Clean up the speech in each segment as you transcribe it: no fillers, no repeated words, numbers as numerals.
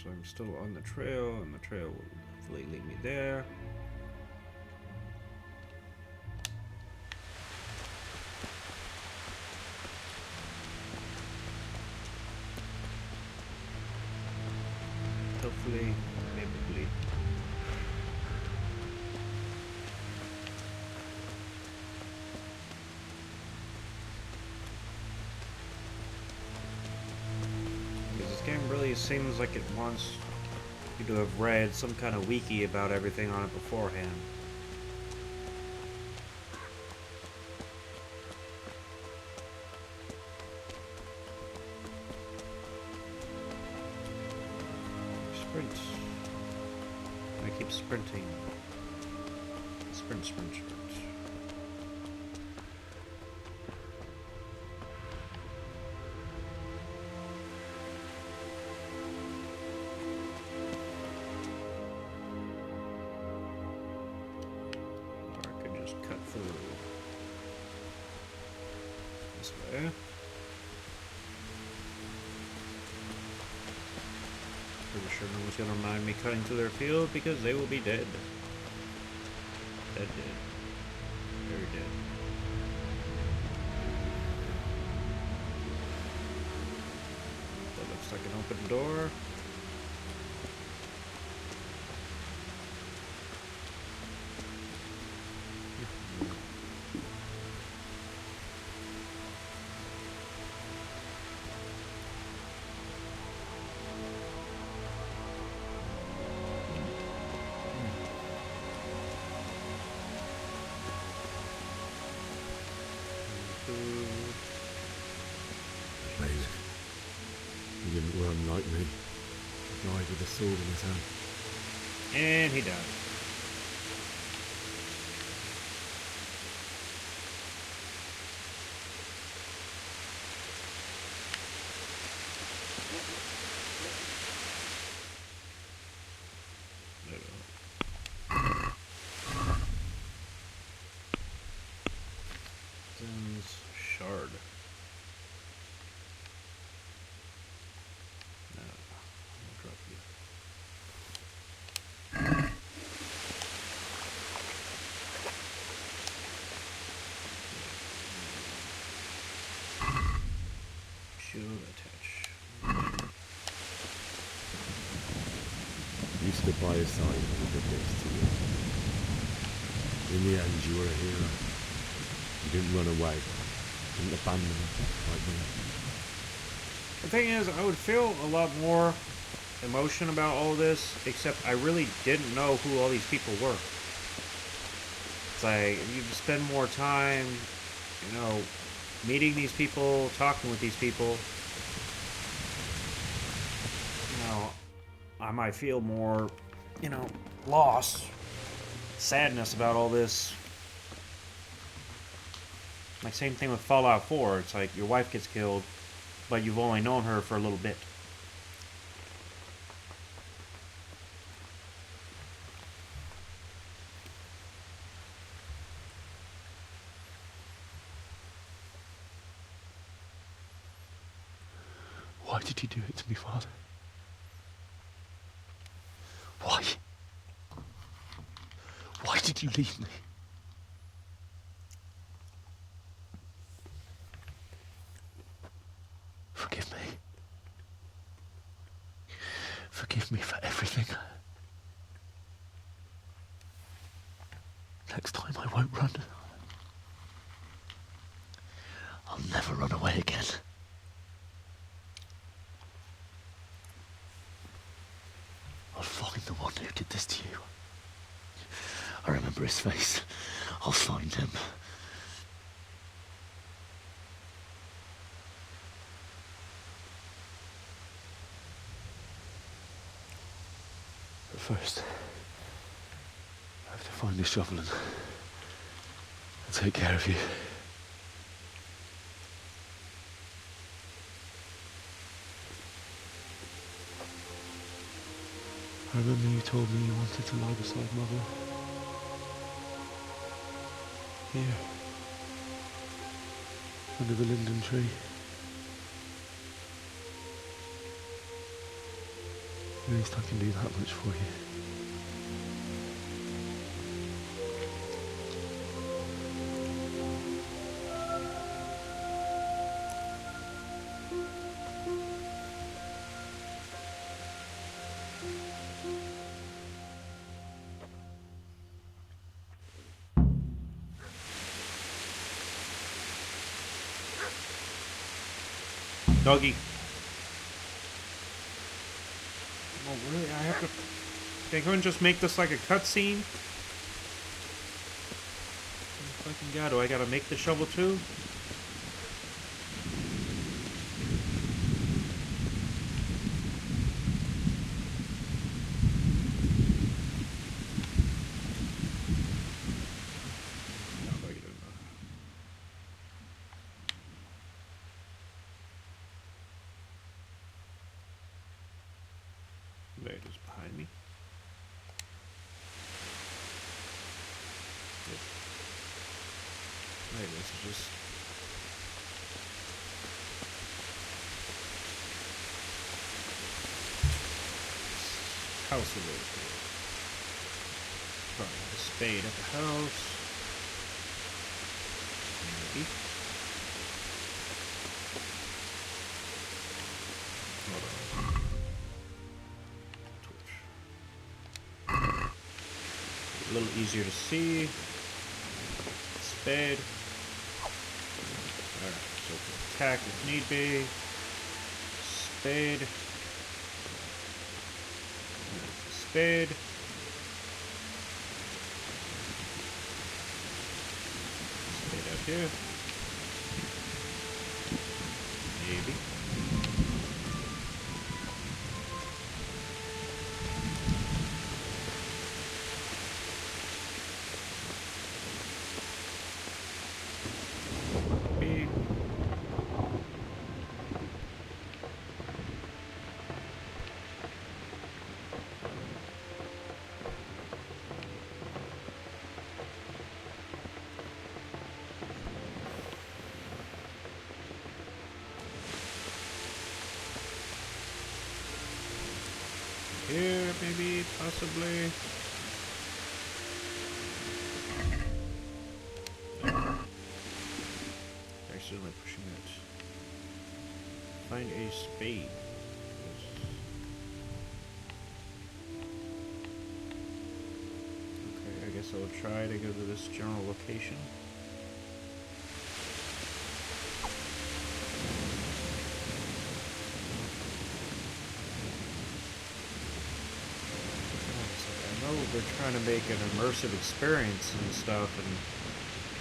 so I'm still on the trail, and the trail will hopefully lead me there. Hopefully, maybe. This game really seems like it wants you to have read some kind of wiki about everything on it beforehand. Sprint. I keep sprinting. Sprint, sprint, sprint. Cut through this way. Pretty sure no one's gonna mind me cutting through their field because they will be dead. Dead. Very dead. That looks like an open door. He didn't run like me. He died with a sword in his hand. And he died. Shard. No, I'll drop you. Shield attach. You stood by his side and he did this to you. In the end, you were a hero. You didn't run away. You didn't abandon him like me. The thing is, I would feel a lot more emotion about all this, except I really didn't know who all these people were. It's like, you spend more time, you know, meeting these people, talking with these people, you know, I might feel more, you know, loss, sadness about all this. Like, same thing with Fallout 4. It's like your wife gets killed, but you've only known her for a little bit. Why did you do it to me, Father? Why? Why did you leave me? Forgive me. Forgive me for everything. Next time I won't run. I'll never run away again. I'll find the one who did this to you. I remember his face. I'll find him. But first, I have to find this shovel and take care of you. I remember you told me you wanted to lie beside Mother. Here. Under the linden tree. At least I can do that much for you. Doggy. Oh, really? I have to... Can I go and just make this like a cutscene? Fucking god, do I gotta make the shovel too? No, you don't know. There it is behind me. Yep. Right, this is just... house a little bit. Probably have a spade at the house. Maybe. Hold on. Torch. A little easier to see. Spade. Alright, so we can attack if need be. Spade. Spade. Spade out here. Maybe. Maybe. Here, maybe, possibly. Accidentally pushing it. Find a spade. Okay, I guess I'll try to go to this general location. They're trying to make an immersive experience and stuff, and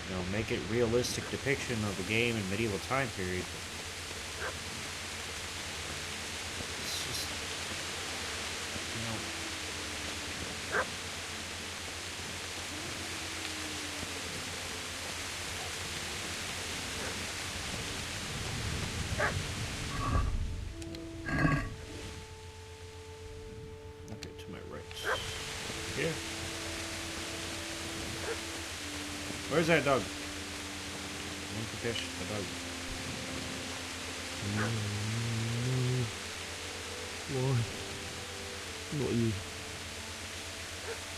you know, make it realistic depiction of the game in medieval time period. It's just, you know, okay, to my right. Here. Where's that dog? I want to fish the dog. No. Why? Not you.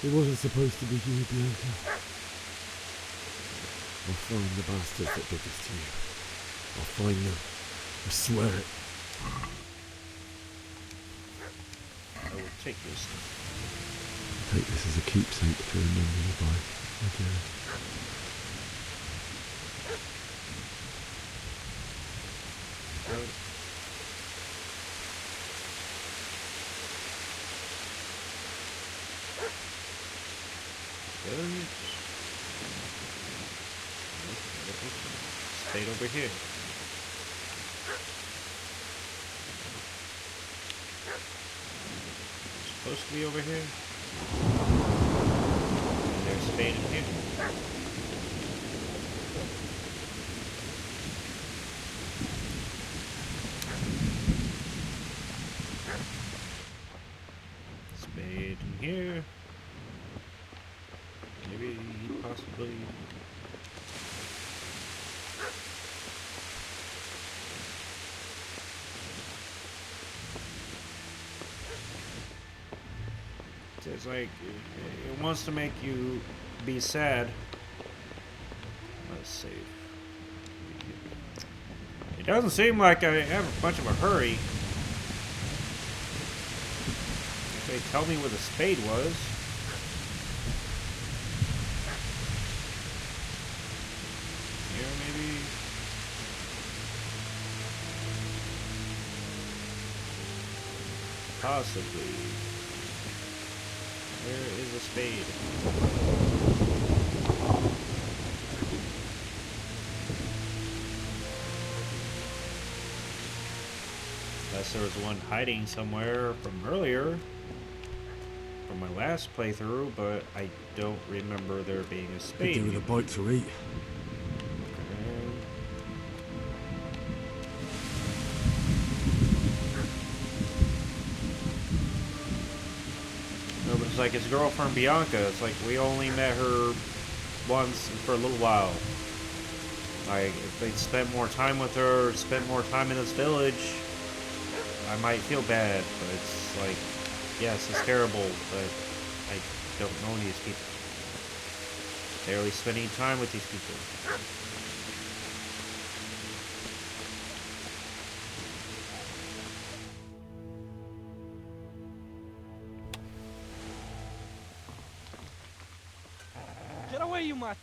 It wasn't supposed to be you, Bianca. I'll find the bastards that did this to you. I'll find them. I swear it. I will take this. Take this as a keepsake to remember you by, okay? Good. Stayed over here. Supposed to be over here. And there's spade in here. Spade in here. Maybe possibly. It's like it wants to make you be sad. Let's see. It doesn't seem like I have much of a hurry. Okay, tell me where the spade was. Here, maybe. Possibly. Where is the spade? Unless there was one hiding somewhere from earlier, from my last playthrough, but I don't remember there being a spade. Could do with a bite to eat. No, but it's like his girlfriend Bianca. It's like we only met her once for a little while. Like, if they'd spent more time with her, spent more time in this village, I might feel bad, but it's like, yes, it's terrible, but I don't know these people. Barely spending time with these people. Get away, you mutt!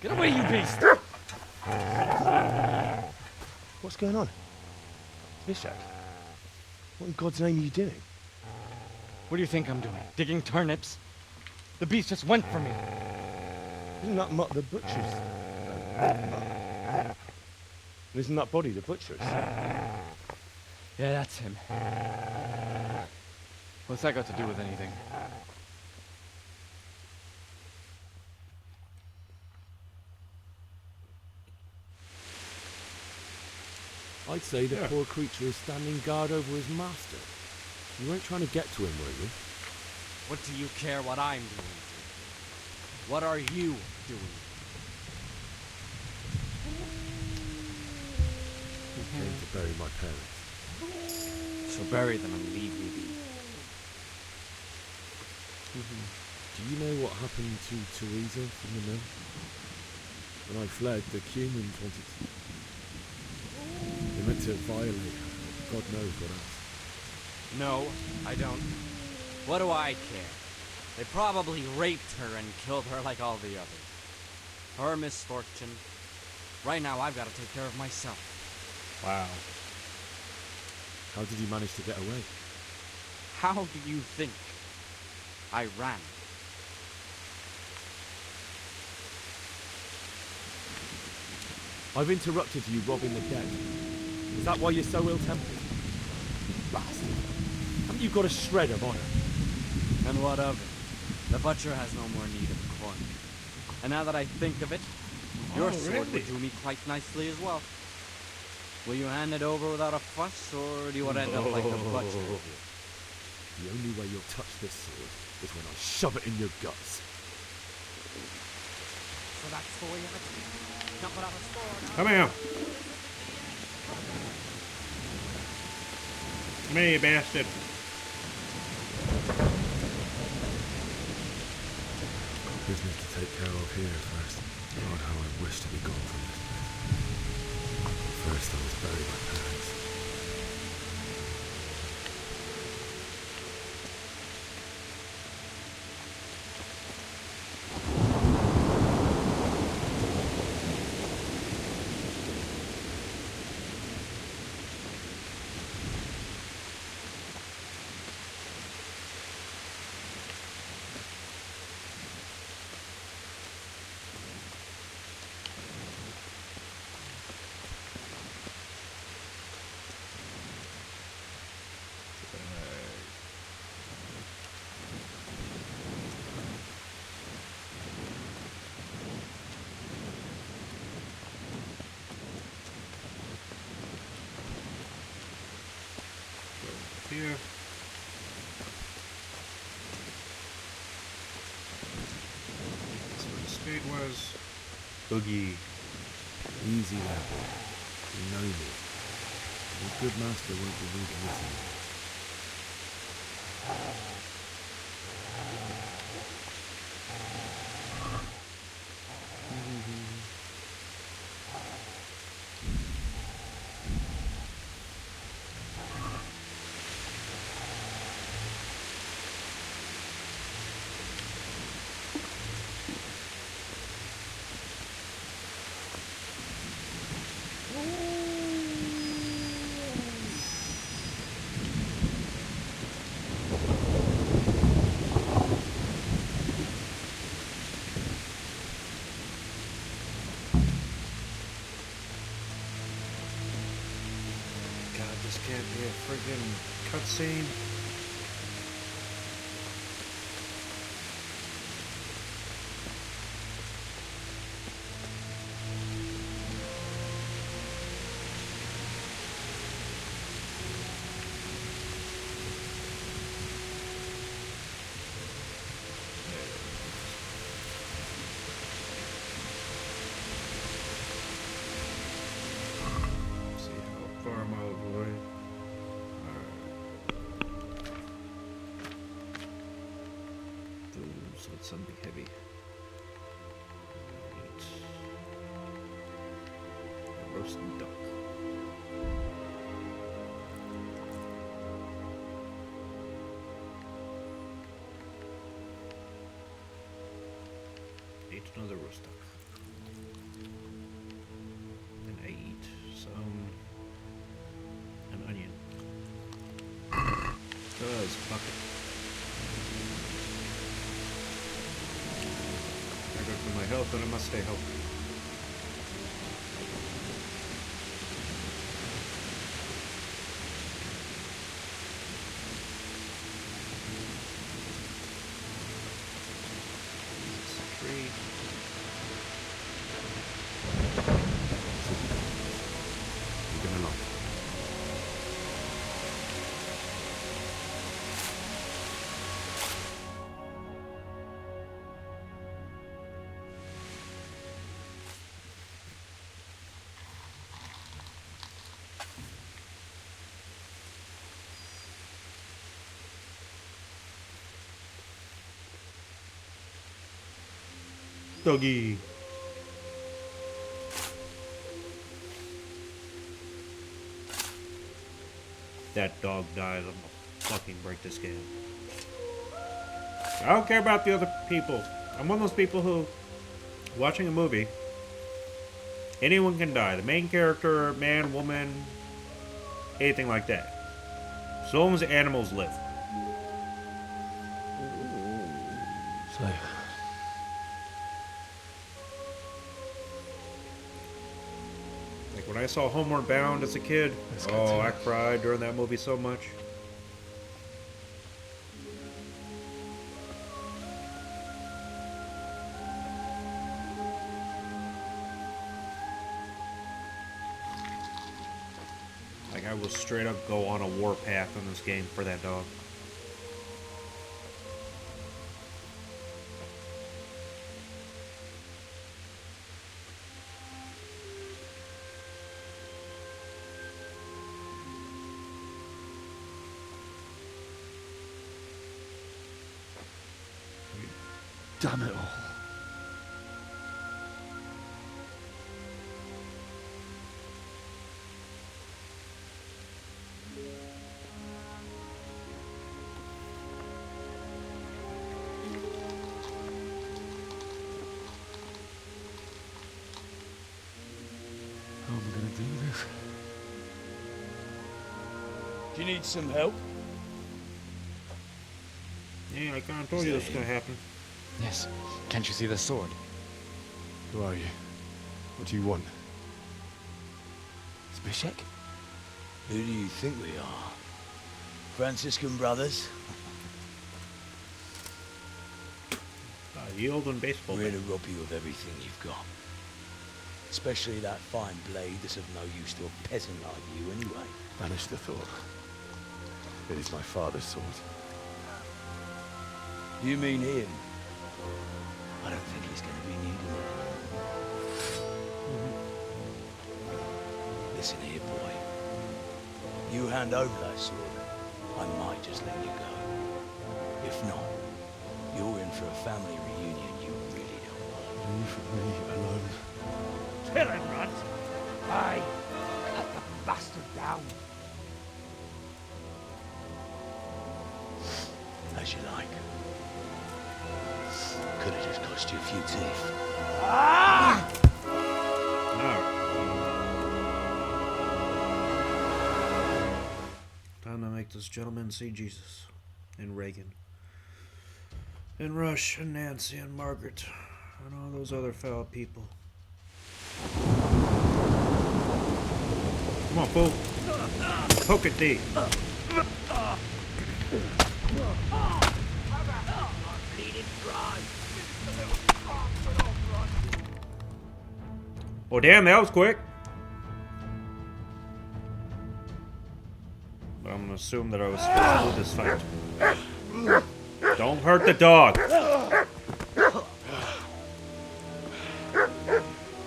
Get away, you beast! What's going on? Ishak? What in God's name are you doing? What do you think I'm doing? Digging turnips? The beast just went for me. Isn't that Mutt the butcher's? Isn't that body the butcher's? Yeah, that's him. What's that got to do with anything? I'd say the poor creature is standing guard over his master. You weren't trying to get to him, were you? What do you care what I'm doing? What are you doing? I came to bury my parents. So bury them and leave me be. Do you know what happened to Teresa from the mill? When I fled, the humans wanted to... They meant to violate her. God knows what else. No, I don't. What do I care? They probably raped her and killed her like all the others. Her misfortune. Right now, I've got to take care of myself. Wow. How did you manage to get away? How do you think I ran? I've interrupted you robbing the dead. Is that why you're so ill-tempered? Bastard. Haven't you got a shred of honor? And what of it? The butcher has no more need of corn. And now that I think of it, your sword would do me quite nicely as well. Will you hand it over without a fuss, or do you want to end up like the butcher? The only way you'll touch this sword is when I shove it in your guts. So that's the way of it. Not without a sword. Come here. Come here, you bastard. Business to take care of here first. God, how I wish to be gone from this place. First I was buried my parents. Here. That's where the spade was. Boogie. Easy there, boy. You know me. Your good master won't be leaving Italy. God, this can't be a friggin' cutscene. See how far am I avoiding? So it's something heavy. Right. A roast duck. Ate another roast duck. And I eat an onion. Cause fuck it. I go for my health and I must stay healthy. Tree. You're gonna like it. Doggy. That dog dies. I'm gonna fucking break this game. I don't care about the other people. I'm one of those people who, watching a movie, anyone can die. The main character, man, woman, anything like that. So long as animals live. So, Like when I saw Homeward Bound as a kid, Let's oh, continue. I cried during that movie so much. Like I will straight up go on a warpath in this game for that dog. damn it all. How am I going to do this? Do you need some help? Yeah, I kind of told you this was gonna happen. Yes. Can't you see the sword? Who are you? What do you want? Zbyszek? Who do you think we are? Franciscan brothers? The olden baseball We're bat. to rob you of everything you've got. Especially that fine blade that's of no use to a peasant like you anyway. Banish the thought. It is my father's sword. You mean him? I don't think he's going to be needing You hand over that sword, I might just let you go. If not, you're in for a family reunion you really don't want. Leave me alone. Kill him, Runt! Aye, cut the bastard down. As you like. Could have just cost you a few teeth. Alright. Time to make this gentleman see Jesus. And Reagan. And Rush and Nancy and Margaret. And all those other foul people. Come on, fool. Poke it deep. Oh, damn, that was quick. But I'm gonna assume that I was supposed to lose this fight. Don't hurt the dog.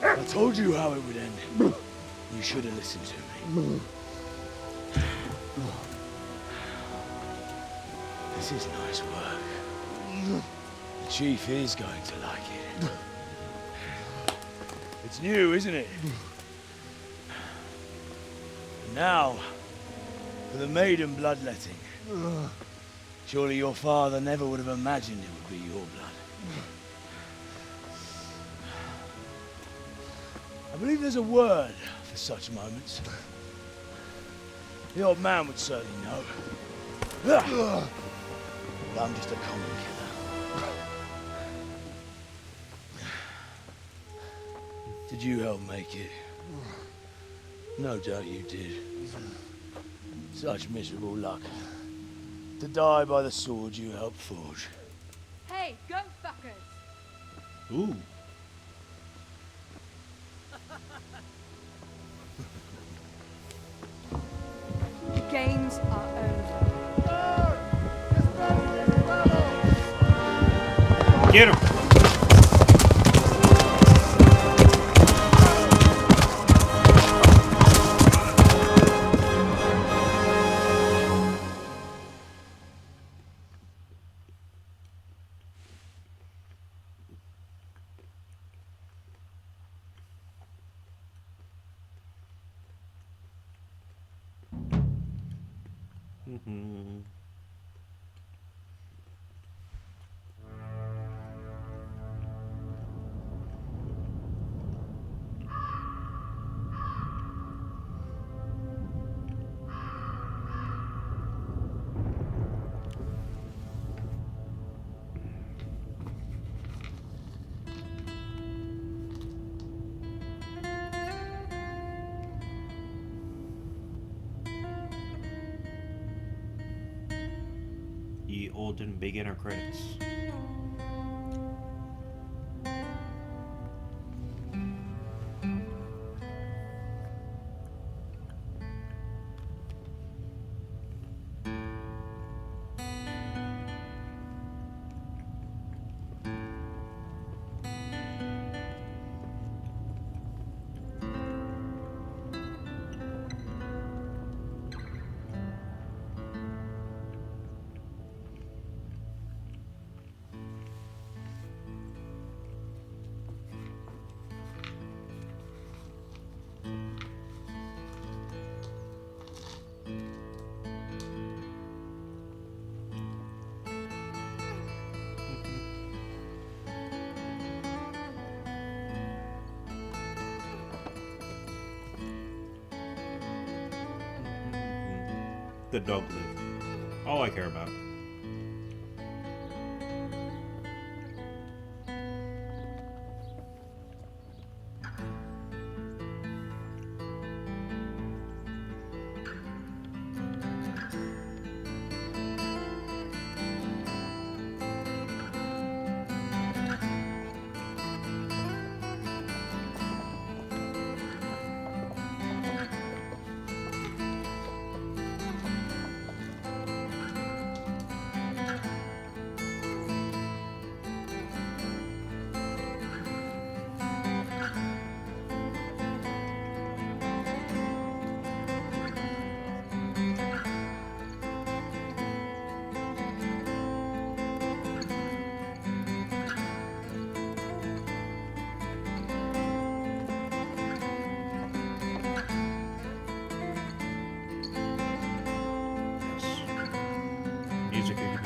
I told you how it would end. You should have listened to me. This is nice work. The chief is going to like it. It's new, isn't it? Now, for the maiden bloodletting. Surely your father never would have imagined it would be your blood. I believe there's a word for such moments. The old man would certainly know. But I'm just a common killer. Did you help make it? No doubt you did. Such miserable luck. To die by the sword you helped forge. Hey, go fuckers! Ooh. The games are over. Get him. Ye olden beginner credits. The dog live. All I care about.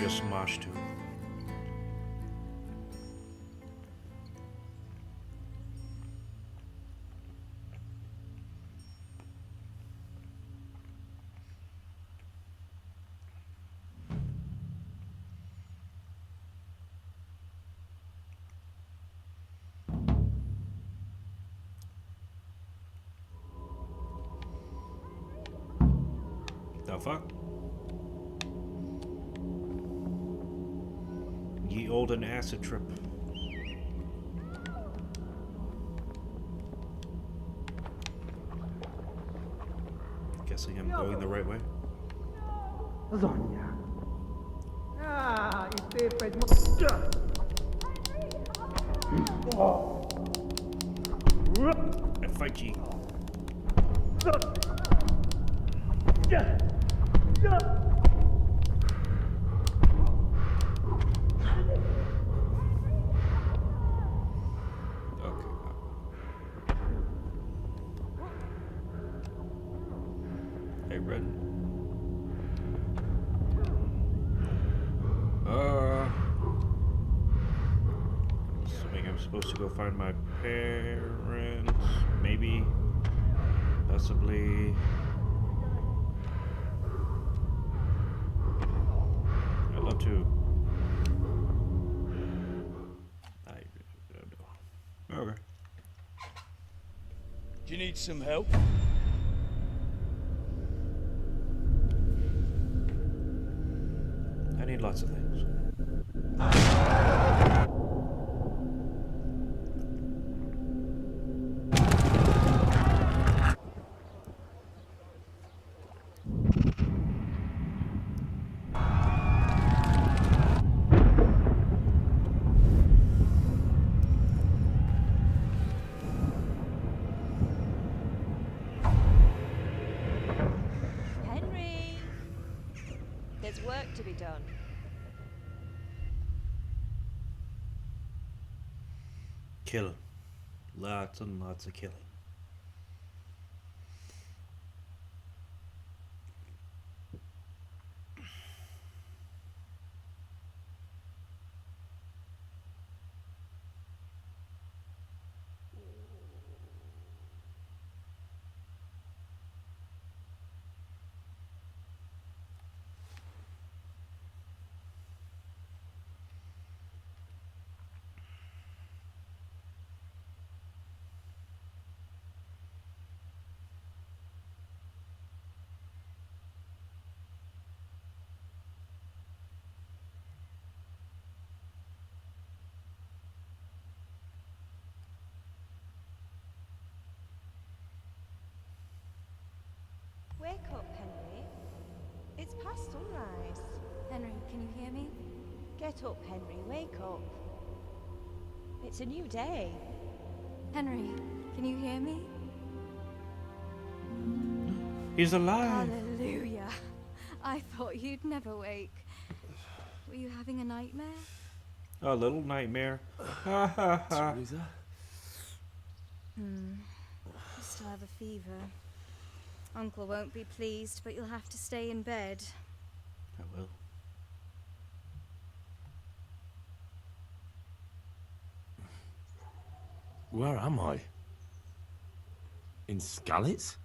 Just smash to. The fuck? Ye olden acid trip. Guessing I'm going the right way. Lasagna. Ah, il pepe è I fight ye. Hey, Red. Assuming I'm supposed to go find my parents. Maybe. Possibly. I'd love to. I don't know. Okay. Do you need some help? I need lots of things. Henry! There's work to be done. Killing. Lots and lots of killing. Wake up, Henry. It's past sunrise. Henry, can you hear me? Get up, Henry. Wake up. It's a new day. Henry, can you hear me? He's alive. Hallelujah. I thought you'd never wake. Were you having a nightmare? A little nightmare. Ha ha ha. Teresa? You still have a fever. Uncle won't be pleased, but you'll have to stay in bed. I will. Where am I? In Skalitz?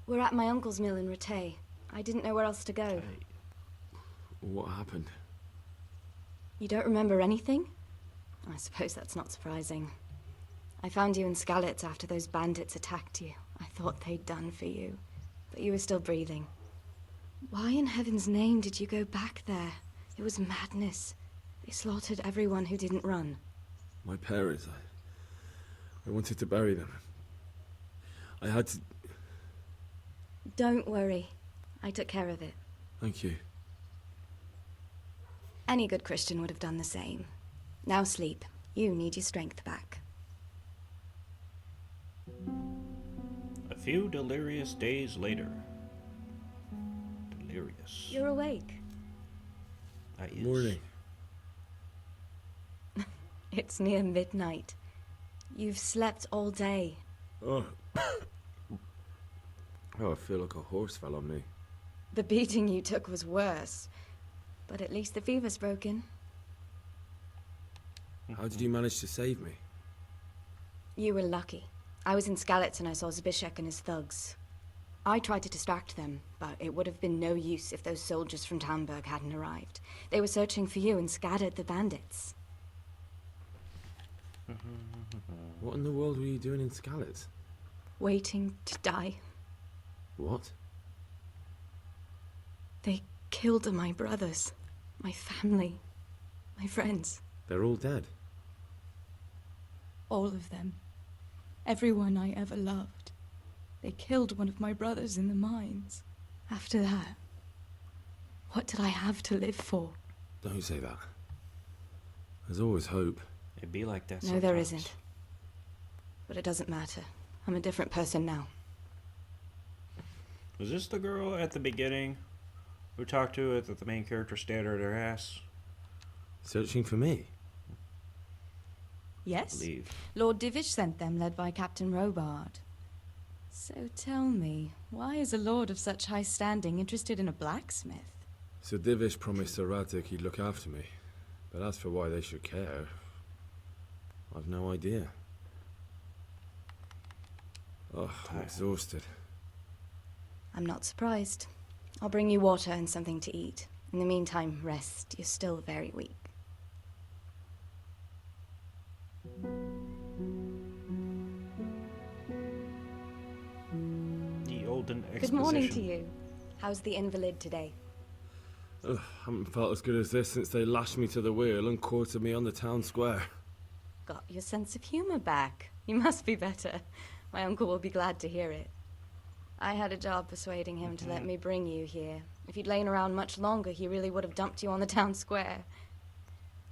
We're at my uncle's mill in Rattay. I didn't know where else to go. What happened? You don't remember anything? I suppose that's not surprising. I found you in Skalitz after those bandits attacked you. I thought they'd done for you, but you were still breathing. Why in heaven's name did you go back there? It was madness. They slaughtered everyone who didn't run. My parents, I wanted to bury them. I had to... Don't worry. I took care of it. Thank you. Any good Christian would have done the same. Now sleep. You need your strength back. A few delirious days later. Delirious. You're awake. I is. Morning. It's near midnight. You've slept all day. Oh. Oh, I feel like a horse fell on me. The beating you took was worse. but at least the fever's broken. How did you manage to save me? You were lucky. I was in Skalitz and I saw Zbyszek and his thugs. I tried to distract them, but it would have been no use if those soldiers from Talmberg hadn't arrived. They were searching for you and scattered the bandits. What in the world were you doing in Skalitz? Waiting to die. What? They killed my brothers, my family, my friends. They're all dead. All of them. Everyone I ever loved. They killed one of my brothers in the mines. After that, what did I have to live for? Don't say that. There's always hope. It'd be like that No, sometimes. there isn't. But it doesn't matter. I'm a different person now. Was this the girl at the beginning who talked to it that the main character stared at her ass? Searching for me? Yes. Leave. Lord Divish sent them, led by Captain Robard. So tell me, why is a lord of such high standing interested in a blacksmith? Sir Divish promised Sir Radzik he'd look after me. But as for why they should care, I've no idea. Oh, I'm exhausted. I'm not surprised. I'll bring you water and something to eat. In the meantime, rest. You're still very weak. The olden exposition. Good morning to you. How's the invalid today? Ugh, haven't felt as good as this since they lashed me to the wheel and quartered me on the town square. Got your sense of humor back. You must be better. My uncle will be glad to hear it. I had a job persuading him to let me bring you here. If you'd lain around much longer, he really would have dumped you on the town square.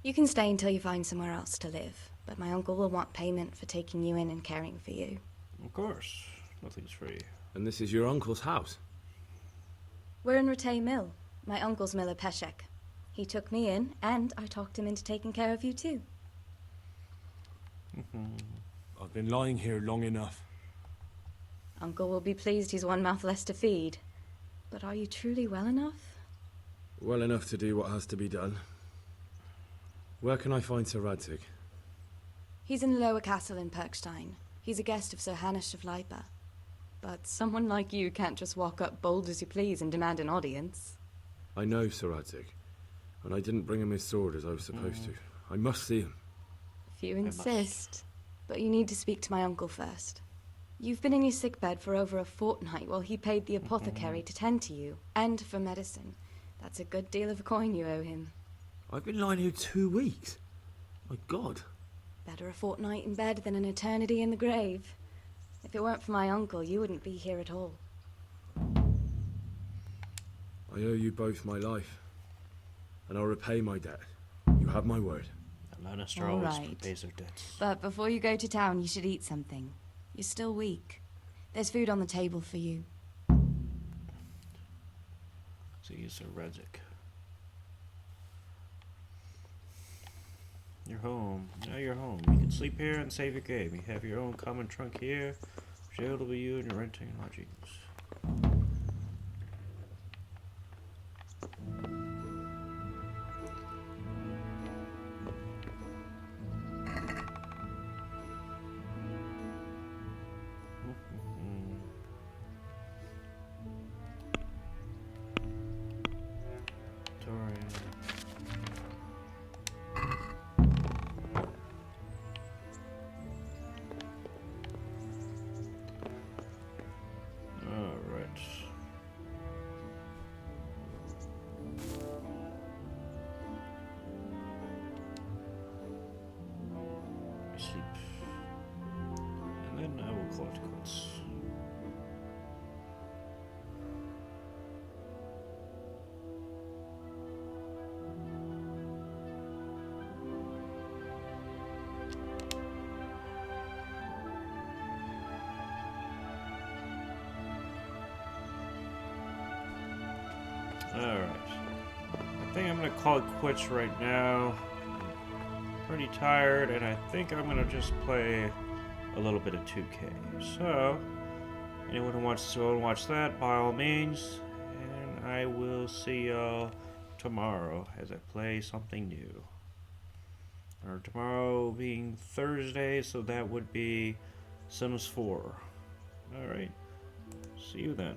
You can stay until you find somewhere else to live, but my uncle will want payment for taking you in and caring for you. Of course. Nothing's free. And this is your uncle's house? We're in Ratay Mill. My uncle's miller Peshek. He took me in, and I talked him into taking care of you too. I've been lying here long enough. Uncle will be pleased he's one mouth less to feed. But are you truly well enough? Well enough to do what has to be done. Where can I find Sir Radzik? He's in the lower castle in Perkstein. He's a guest of Sir Hanush of Leipa. But someone like you can't just walk up bold as you please and demand an audience. I know Sir Radzik, and I didn't bring him his sword as I was supposed to. I must see him. If you insist. But you need to speak to my uncle first. You've been in your sickbed for over a fortnight while he paid the apothecary to tend to you, and for medicine. That's a good deal of coin you owe him. I've been lying here 2 weeks. My God. Better a fortnight in bed than an eternity in the grave. If it weren't for my uncle, you wouldn't be here at all. I owe you both my life, and I'll repay my debt. You have my word. A Lannister All always right. pays their debts. But before you go to town, you should eat something. You're still weak. There's food on the table for you. See, Sir Radzik. You're home. Now you're home. You can sleep here and save your game. You have your own common trunk here. Jail will be you and your renting and lodgings. Sleep. And then I will call it quits. Alright. I think I'm gonna call it quits right now. Pretty tired, and I think I'm gonna just play a little bit of 2K. So, anyone who wants to go and watch that, by all means, and I will see y'all tomorrow as I play something new. Or tomorrow being Thursday, so that would be Sims 4. Alright, see you then.